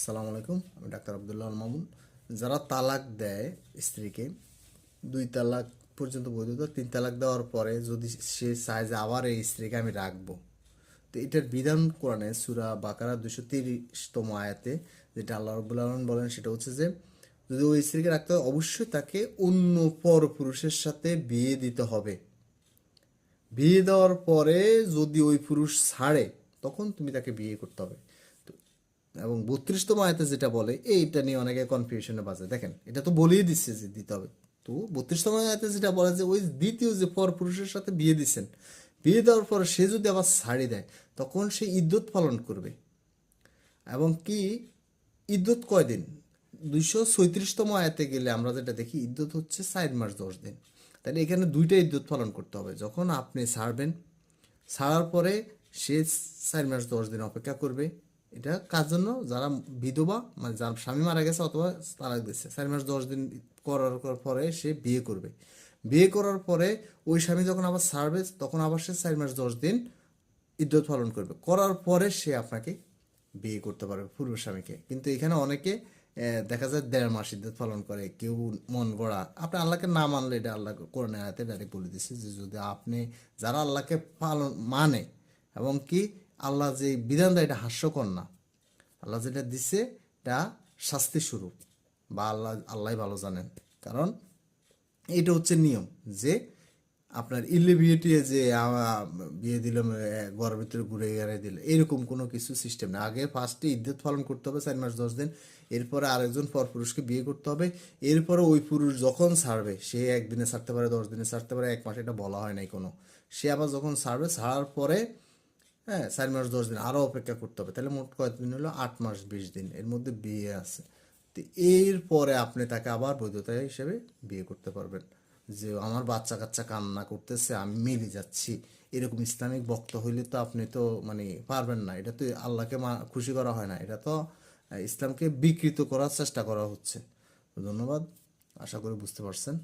আসসালামু আলাইকুম, আমি ডাক্তার আব্দুল্লাহ আল মামুন। যারা তালাক দেয় স্ত্রীকে, 2 তালাক পর্যন্ত বৈধতা, 3 তালাক দেওয়ার পরে যদি সে চায় যে আবার এই স্ত্রীকে আমি রাখবো, তো এটার বিধান কোরআনে সূরা বাকারা 230তম আয়াতে যেটা আল্লাহ রাব্বুল আলামিন বলেন সেটা হচ্ছে যে যদি ওই স্ত্রীকে রাখতে হয় অবশ্যই তাকে অন্য পর পুরুষের সাথে বিয়ে দিতে হবে। বিয়ে দেওয়ার পরে যদি ওই পুরুষ ছাড়ে তখন তুমি তাকে বিয়ে করতে হবে। তো এবং 32তম আয়াতে যেটা বলে এইটা নিয়ে অনেকে কনফিউশনে বাজে। দেখেন, এটা তো বলেই দিচ্ছে যে দিতে হবে। তো 32তম আয়াতে যেটা বলে যে ওই দ্বিতীয় যে পর পুরুষের সাথে বিয়ে দিচ্ছেন, বিয়ে দেওয়ার পরে সে যদি আবার ছাড়ি দেয় তখন সে ইদ্যত পালন করবে। এবং কি ইদ্যত কয়দিন? 236তম আয়াতে গেলে আমরা যেটা দেখি ইদ্যত হচ্ছে 4 মাস 10 দিন। তাহলে এখানে দুইটা ইদ্যত পালন করতে হবে। যখন আপনি ছাড়বেন, ছাড়ার পরে সে 4 মাস 10 দিন অপেক্ষা করবে। এটা কার জন্য? যারা বিধবা, মানে যার স্বামী মারা গেছে অথবা তালাক দিচ্ছে, 4 মাস 10 দিন করার পরে সে বিয়ে করবে। বিয়ে করার পরে ওই স্বামী যখন আবার ছাড়বে তখন আবার সে 4 মাস 10 দিন ইদ্যত পালন করবে। করার পরে সে আপনাকে বিয়ে করতে পারবে পূর্ব স্বামীকে। কিন্তু এখানে অনেকে দেখা যায় 1.5 মাস ইদ্যত পালন করে, কেউ মন গড়া। আপনি আল্লাহকে না মানলে, এটা আল্লাহ কোরআন আয়াতে ডাইরেক্ট বলে দিচ্ছে যে যদি আপনি, যারা আল্লাহকে পালন মানে এবং কি আল্লাহ যে বিধান দেয় এটা হাস্যকর না, আল্লাহ যেটা দিচ্ছে এটা শাস্তি স্বরূপ, বা আল্লাহ ভালো জানেন। কারণ এটা হচ্ছে নিয়ম যে আপনার ইলিবিয়েটিয়ে যে বিয়ে দিলাম, ঘরের ভিতরে ঘুরে গেড়ে দিলে এরকম কোনো কিছু সিস্টেম না। আগে ফার্স্টে ইদ্যত পালন করতে হবে 4 মাস 10 দিন, এরপরে আরেকজন পর পুরুষকে বিয়ে করতে হবে। এরপরে ওই পুরুষ যখন ছাড়বে, সে 1 দিনে ছাড়তে পারে, 10 দিনে ছাড়তে পারে, 1 মাস, এটা বলা হয় নাই কোনো। সে আবার যখন ছাড়বে, ছাড়ার পরে 4 মাস 10 দিন আরও অপেক্ষা করতে হবে। তাহলে মোট কয়েকদিন হলো? 8 মাস 20 দিন, এর মধ্যে বিয়ে আছে। তো এরপরে আপনি তাকে আবার বৈধতা হিসেবে বিয়ে করতে পারবেন। যে আমার বাচ্চা কাচ্চা কান্না করতেছে, আমি মিলে যাচ্ছি, এরকম ইসলামিক বক্তা হইলে তো আপনি তো মানে পারবেন না। এটা তো আল্লাহকে খুশি করা হয় না, এটা তো ইসলামকে বিকৃত করার চেষ্টা করা হচ্ছে। তো ধন্যবাদ, আশা করি বুঝতে পারছেন।